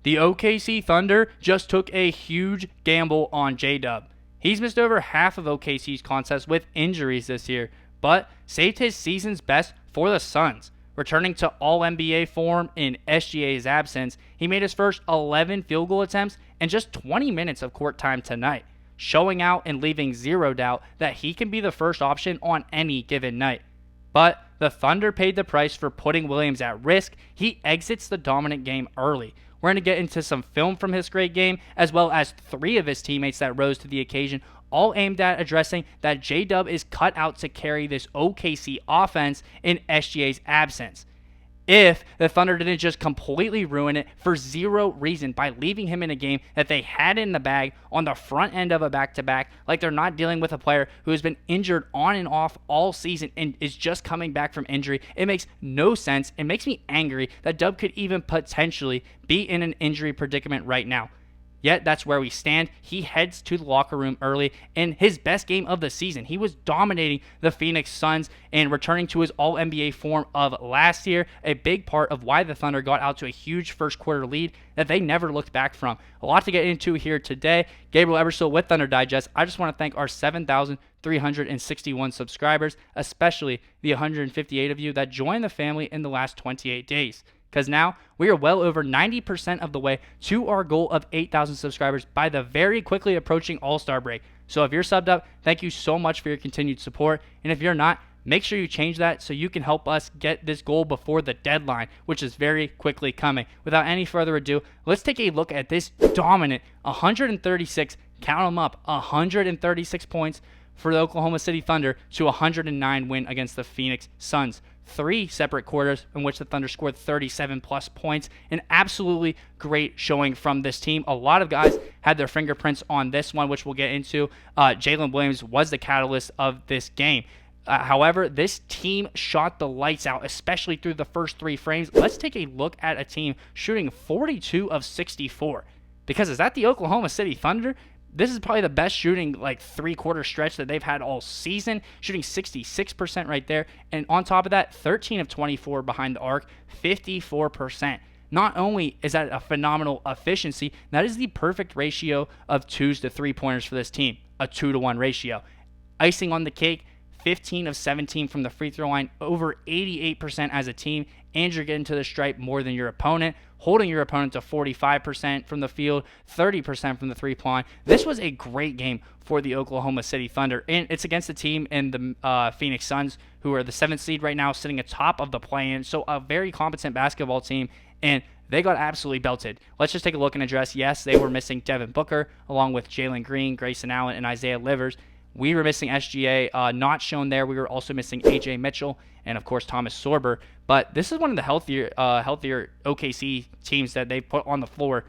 The OKC Thunder just took a huge gamble on JDub. He's missed over half of OKC's contests with injuries this year, but saved his season's best for the Suns. Returning to All-NBA form in SGA's absence, he made his first 11 field goal attempts in just 20 minutes of court time tonight, showing out and leaving zero doubt that he can be the first option on any given night. But the Thunder paid the price for putting Williams at risk. He exits the dominant game early. We're going to get into some film from his great game, as well as 3 of his teammates that rose to the occasion, all aimed at addressing that JDub is cut out to carry this OKC offense in SGA's absence. If the Thunder didn't just completely ruin it for zero reason by leaving him in a game that they had in the bag on the front end of a back-to-back, like they're not dealing with a player who has been injured on and off all season and is just coming back from injury, it makes no sense. It makes me angry that Dub could even potentially be in an injury predicament right now. Yet that's where we stand. He heads to the locker room early in his best game of the season. He was dominating the Phoenix Suns and returning to his All-NBA form of last year, a big part of why the Thunder got out to a huge first quarter lead that they never looked back from. A lot to get into here today. Gabriel Ebersole with Thunder Digest. I just want to thank our 7,361 subscribers, especially the 158 of you that joined the family in the last 28 days. Because now we are well over 90% of the way to our goal of 8,000 subscribers by the very quickly approaching All-Star break. So if you're subbed up, thank you so much for your continued support. And if you're not, make sure you change that so you can help us get this goal before the deadline, which is very quickly coming. Without any further ado, let's take a look at this dominant 136, count them up, 136 points for the Oklahoma City Thunder to 109 win against the Phoenix Suns. 3 separate quarters in which the Thunder scored 37 plus points. An absolutely great showing from this team. A lot of guys had their fingerprints on this one, which we'll get into. Jalen Williams was the catalyst of this game. However, this team shot the lights out, especially through the first 3 frames. Let's take a look at a team shooting 42 of 64. Because is that the Oklahoma City Thunder? This is probably the best shooting, like, 3-quarter stretch that they've had all season, shooting 66% right there. And on top of that, 13 of 24 behind the arc, 54%. Not only is that a phenomenal efficiency, that is the perfect ratio of 2s to 3-pointers for this team, a 2-to-1 ratio. Icing on the cake, 15 of 17 from the free throw line, over 88% as a team, and you're getting to the stripe more than your opponent, holding your opponent to 45% from the field, 30% from the three-point line. This was a great game for the Oklahoma City Thunder, and it's against the team in the Phoenix Suns, who are the 7th seed right now, sitting atop of the play-in, so a very competent basketball team, and they got absolutely belted. Let's just take a look and address, yes, they were missing Devin Booker, along with Jalen Green, Grayson Allen, and Isaiah Livers. We were missing SGA, not shown there. We were also missing A.J. Mitchell and, of course, Thomas Sorber. But this is one of the healthier OKC teams that they've put on the floor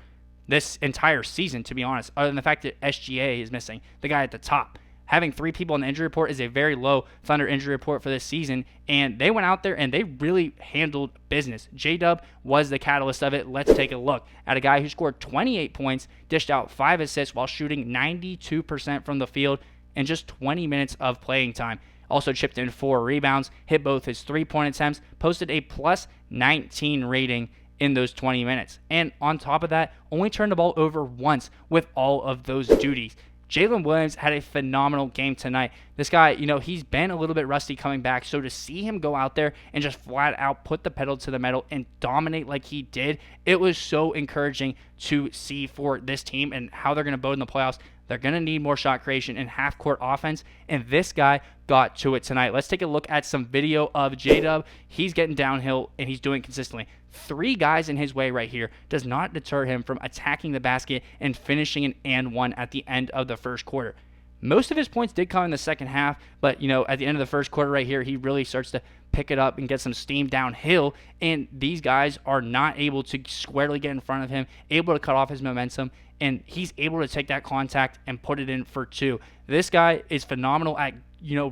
this entire season, to be honest, other than the fact that SGA is missing, the guy at the top. Having 3 people on the injury report is a very low Thunder injury report for this season, and they went out there and they really handled business. JDub was the catalyst of it. Let's take a look at a guy who scored 28 points, dished out 5 assists while shooting 92% from the field in just 20 minutes of playing time. Also chipped in 4 rebounds, hit both his 3-point attempts, posted a plus 19 rating in those 20 minutes. And on top of that, only turned the ball over once with all of those duties. Jalen Williams had a phenomenal game tonight. This guy, he's been a little bit rusty coming back, so to see him go out there and just flat out put the pedal to the metal and dominate like he did, it was so encouraging to see for this team and how they're going to bode in the playoffs. They're going to need more shot creation and half-court offense, and this guy got to it tonight. Let's take a look at some video of JDub. He's getting downhill, and he's doing it consistently. 3 guys in his way right here does not deter him from attacking the basket and finishing an and one at the end of the first quarter. Most of his points did come in the second half, but, at the end of the first quarter right here, he really starts to pick it up and get some steam downhill, and these guys are not able to squarely get in front of him, able to cut off his momentum, and he's able to take that contact and put it in for 2. This guy is phenomenal at,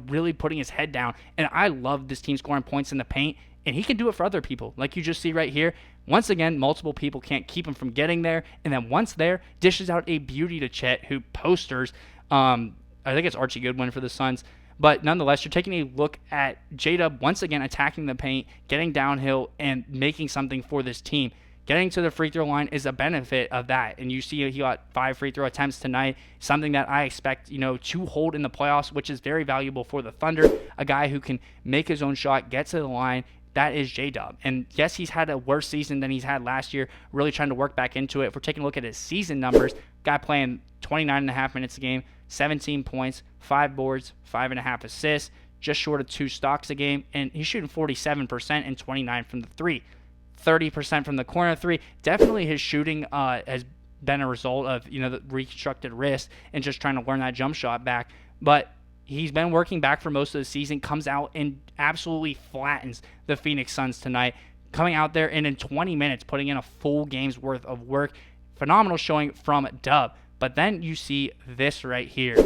really putting his head down, and I love this team scoring points in the paint, and he can do it for other people, like you just see right here. Once again, multiple people can't keep him from getting there, and then once there, dishes out a beauty to Chet, who posters, I think it's Archie Goodwin for the Suns, but nonetheless, you're taking a look at JDub once again attacking the paint, getting downhill, and making something for this team. getting to the free throw line is a benefit of that. And you see he got 5 free throw attempts tonight, something that I expect, to hold in the playoffs, which is very valuable for the Thunder. A guy who can make his own shot, get to the line. That is JDub. And yes, he's had a worse season than he's had last year, really trying to work back into it. If we're taking a look at his season numbers, guy playing 29.5 minutes a game, 17 points, 5 boards, 5.5 assists, just short of 2 stocks a game, and he's shooting 47% and 29 from the 3. 30% from the corner 3. Definitely his shooting has been a result of, the reconstructed wrist and just trying to learn that jump shot back. But he's been working back for most of the season, comes out and absolutely flattens the Phoenix Suns tonight, coming out there and in 20 minutes putting in a full game's worth of work. Phenomenal showing from Dub. But then you see this right here.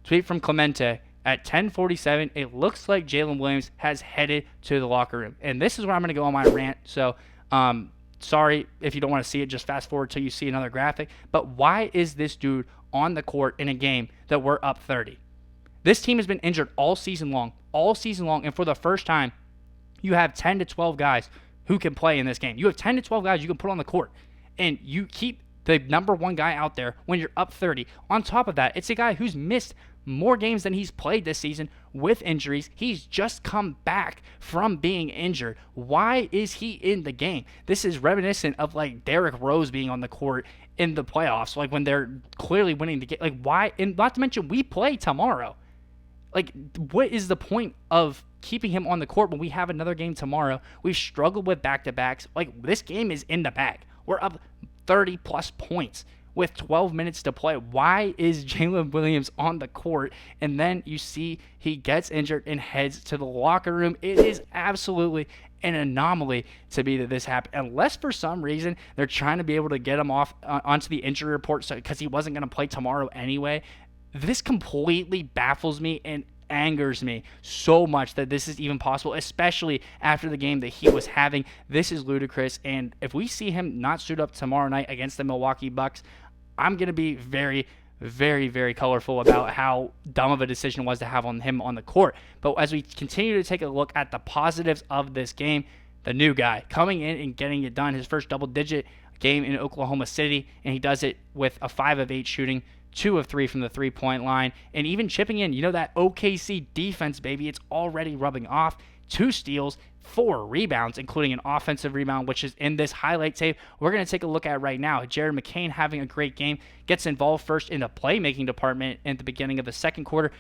Tweet from Clemente. At 10:47, it looks like Jalen Williams has headed to the locker room. And this is where I'm going to go on my rant. So, sorry if you don't want to see it. Just fast forward till you see another graphic. But why is this dude on the court in a game that we're up 30? This team has been injured all season long. And for the first time, you have 10 to 12 guys who can play in this game. You have 10 to 12 guys you can put on the court. And you keep the number one guy out there when you're up 30. On top of that, it's a guy who's missed more games than he's played this season with injuries. He's just come back from being injured. Why is he in the game? This is reminiscent of like Derrick Rose being on the court in the playoffs, like when they're clearly winning the game. Like why? And not to mention we play tomorrow. Like what is the point of keeping him on the court when we have another game tomorrow? We've struggled with back-to-backs. Like this game is in the bag. We're up 30 plus points with 12 minutes to play. Why is Jalen Williams on the court? And then you see he gets injured and heads to the locker room. It is absolutely an anomaly to be that this happened. Unless for some reason they're trying to be able to get him off onto the injury report because he wasn't going to play tomorrow anyway. This completely baffles me and angers me so much that this is even possible, especially after the game that he was having. This is ludicrous. And if we see him not suit up tomorrow night against the Milwaukee Bucks, I'm going to be very, very, very colorful about how dumb of a decision it was to have on him on the court. But as we continue to take a look at the positives of this game, the new guy coming in and getting it done, his first double-digit game in Oklahoma City, and he does it with a 5 of 8 shooting, 2 of 3 from the three-point line, and even chipping in, that OKC defense, baby, it's already rubbing off. 2 steals, 4 rebounds, including an offensive rebound, which is in this highlight tape we're going to take a look at right now. Jared McCain having a great game, gets involved first in the playmaking department at the beginning of the second quarter.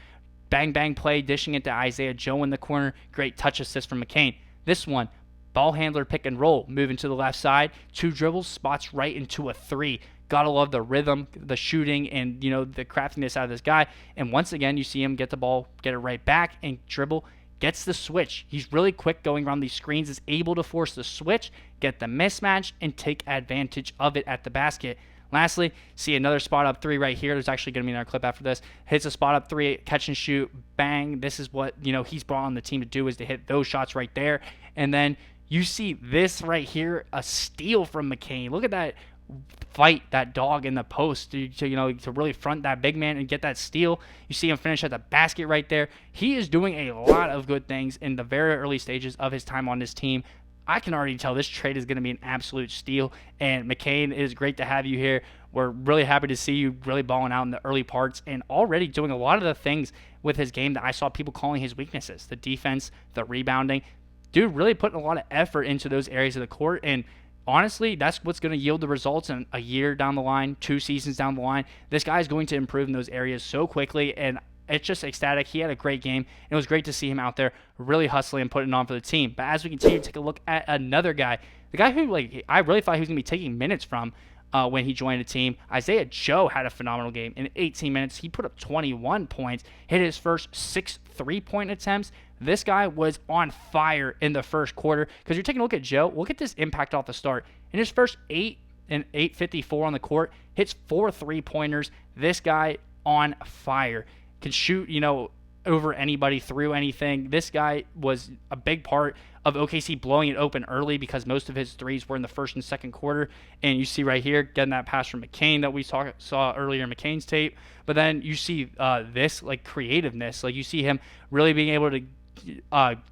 Bang, bang play, dishing it to Isaiah Joe in the corner. Great touch assist from McCain. This one, ball handler pick and roll, moving to the left side. 2 dribbles, spots right into a 3. Gotta love the rhythm, the shooting, and, the craftiness out of this guy. And once again, you see him get the ball, get it right back, and dribble. Gets the switch. He's really quick going around these screens, is able to force the switch, get the mismatch, and take advantage of it at the basket. Lastly, see another spot up 3 right here. There's actually going to be another clip after this. Hits a spot up 3, catch and shoot, bang. This is what, he's brought on the team to do, is to hit those shots right there. And then you see this right here, a steal from McCain. Look at that fight, that dog in the post to really front that big man and get that steal. You see him finish at the basket right there. He is doing a lot of good things in the very early stages of his time on this team. I can already tell this trade is going to be an absolute steal. And McCain, it is great to have you here. We're really happy to see you really balling out in the early parts and already doing a lot of the things with his game that I saw people calling his weaknesses. The defense, the rebounding. Dude really putting a lot of effort into those areas of the court, and honestly, that's what's going to yield the results in a year down the line, 2 seasons down the line. This guy is going to improve in those areas so quickly, and it's just ecstatic. He had a great game, and it was great to see him out there really hustling and putting it on for the team. But as we continue to take a look at another guy, the guy who I really thought he was going to be taking minutes from when he joined the team, Isaiah Joe had a phenomenal game. In 18 minutes, he put up 21 points, hit his first 6 3-point attempts. This guy was on fire in the first quarter. Because you're taking a look at Joe, look at this impact off the start. In his first 8 and 8:54 on the court, hits 4 3-pointers. This guy on fire. Can shoot, over anybody, through anything. This guy was a big part of OKC blowing it open early because most of his threes were in the first and second quarter. And you see right here, getting that pass from McCain that we saw earlier in McCain's tape. But then you see this, creativeness. You see him really being able to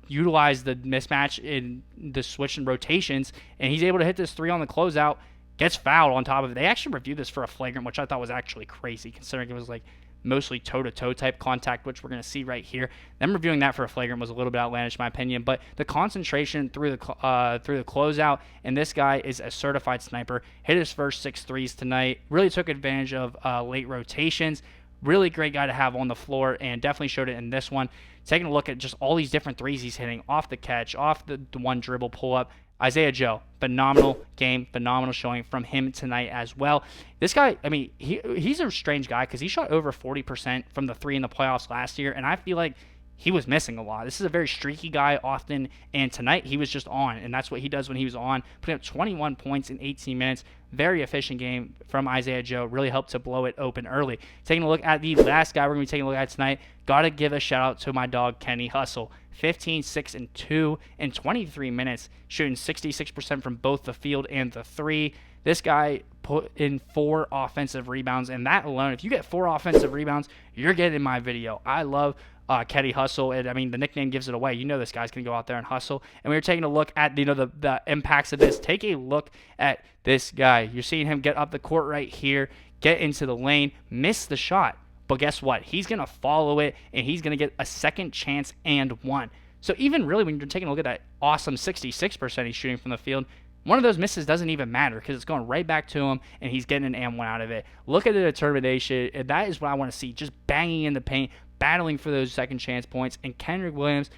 utilize the mismatch in the switch and rotations, and he's able to hit this three on the closeout, gets fouled on top of it. They actually reviewed this for a flagrant, which I thought was actually crazy, considering it was like mostly toe-to-toe type contact, which we're going to see right here. Them reviewing that for a flagrant was a little bit outlandish in my opinion, but the concentration through the closeout, and this guy is a certified sniper, hit his first 6 threes tonight, really took advantage of late rotations. Really great guy to have on the floor, and definitely showed it in this one. Taking a look at just all these different threes he's hitting off the catch, off the one dribble pull-up. Isaiah Joe, phenomenal game, phenomenal showing from him tonight as well. This guy, I mean, he's a strange guy because he shot over 40% from the three in the playoffs last year, and I feel like he was missing a lot. This is a very streaky guy often, and tonight he was just on, and that's what he does when he was on, putting up 21 points in 18 minutes. Very efficient game from Isaiah Joe. Really helped to blow it open early. Taking a look at the last guy we're going to be taking a look at tonight, got to give a shout-out to my dog, Kenny Hustle. 15, 6, and 2 in 23 minutes, shooting 66% from both the field and the three. This guy put in 4 offensive rebounds, and that alone, if you get 4 offensive rebounds, you're getting in my video. I love Kenny Hustle, and I mean, the nickname gives it away. You know this guy's going to go out there and hustle. And we were taking a look at the impacts of this. Take a look at this guy. You're seeing him get up the court right here, get into the lane, miss the shot. But guess what? He's going to follow it, and he's going to get a second chance and one. So even really when you're taking a look at that awesome 66% he's shooting from the field, one of those misses doesn't even matter because it's going right back to him, and he's getting an and one out of it. Look at the determination, and that is what I want to see, just banging in the paint, battling for those second chance points. And Kendrick Williams,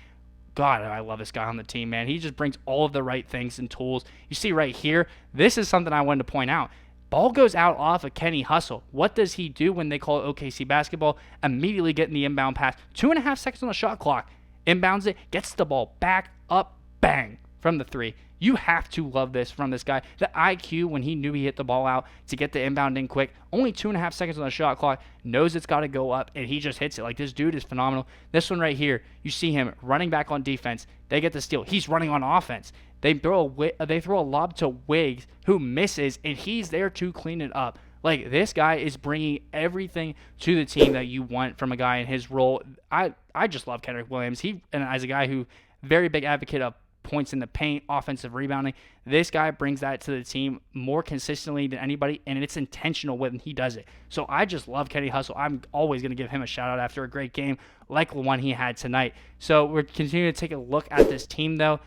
God, I love this guy on the team, man. He just brings all of the right things and tools. You see right here, this is something I wanted to point out. Ball goes out off of Kenny Hustle. What does he do when they call it OKC basketball? Immediately getting the inbound pass. 2.5 seconds on the shot clock. Inbounds it, gets the ball back up, bang, from the three. You have to love this from this guy. The IQ when he knew he hit the ball out to get the inbound in quick. Only 2.5 seconds on the shot clock. Knows it's got to go up, and he just hits it. Like, this dude is phenomenal. This one right here, you see him running back on defense. They get the steal. He's running on offense. They throw a lob to Wiggs, who misses, and he's there to clean it up. Like, this guy is bringing everything to the team that you want from a guy in his role. I just love Kendrick Williams. And as a guy who, very big advocate of points in the paint, offensive rebounding, this guy brings that to the team more consistently than anybody, and it's intentional when he does it. So I just love Kenny Hustle. I'm always going to give him a shout-out after a great game like the one he had tonight. So we're continuing to take a look at this team, though.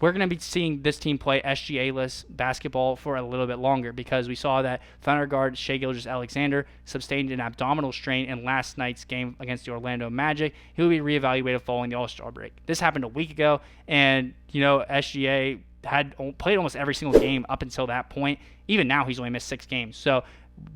We're going to be seeing this team play SGA-less basketball for a little bit longer because we saw that Thunder guard Shai Gilgeous-Alexander sustained an abdominal strain in last night's game against the Orlando Magic. He will be reevaluated following the All-Star break. This happened a week ago, and, you know, SGA had played almost every single game up until that point. Even now, he's only missed 6 games. So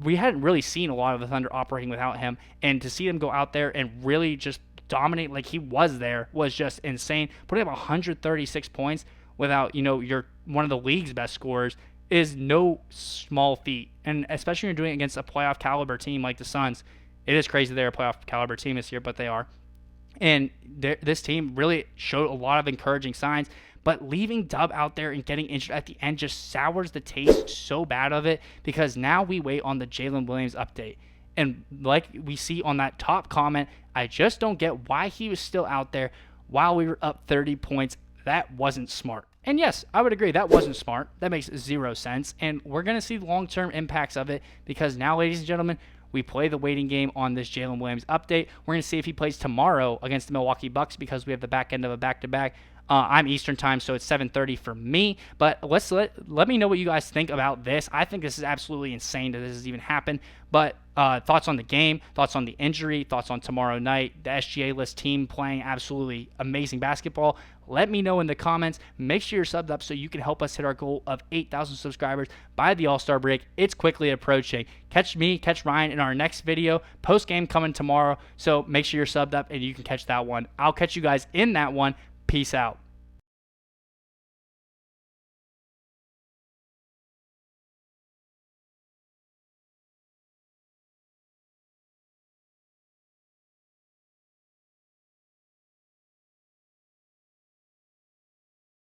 we hadn't really seen a lot of the Thunder operating without him, and to see him go out there and really just dominate like he was there was just insane. Putting up 136 points without, you know, you're one of the league's best scorers is no small feat. And especially when you're doing it against a playoff caliber team like the Suns. It is crazy they're a playoff caliber team this year, but they are. And this team really showed a lot of encouraging signs. But leaving Dub out there and getting injured at the end just sours the taste so bad of it, because now we wait on the Jalen Williams update. And like we see on that top comment, I just don't get why he was still out there while we were up 30 points. That wasn't smart. And yes, I would agree, that wasn't smart. That makes 0 sense. And we're going to see long-term impacts of it because now, ladies and gentlemen, we play the waiting game on this Jalen Williams update. We're going to see if he plays tomorrow against the Milwaukee Bucks because we have the back end of a back-to-back. I'm Eastern time, so it's 7:30 for me. But let me know what you guys think about this. I think this is absolutely insane that this has even happened. But thoughts on the game, thoughts on the injury, thoughts on tomorrow night, the SGA-less team playing absolutely amazing basketball. Let me know in the comments. Make sure you're subbed up so you can help us hit our goal of 8,000 subscribers by the All-Star break. It's quickly approaching. Catch Ryan in our next video. Post-game coming tomorrow, so make sure you're subbed up and you can catch that one. I'll catch you guys in that one. Peace out.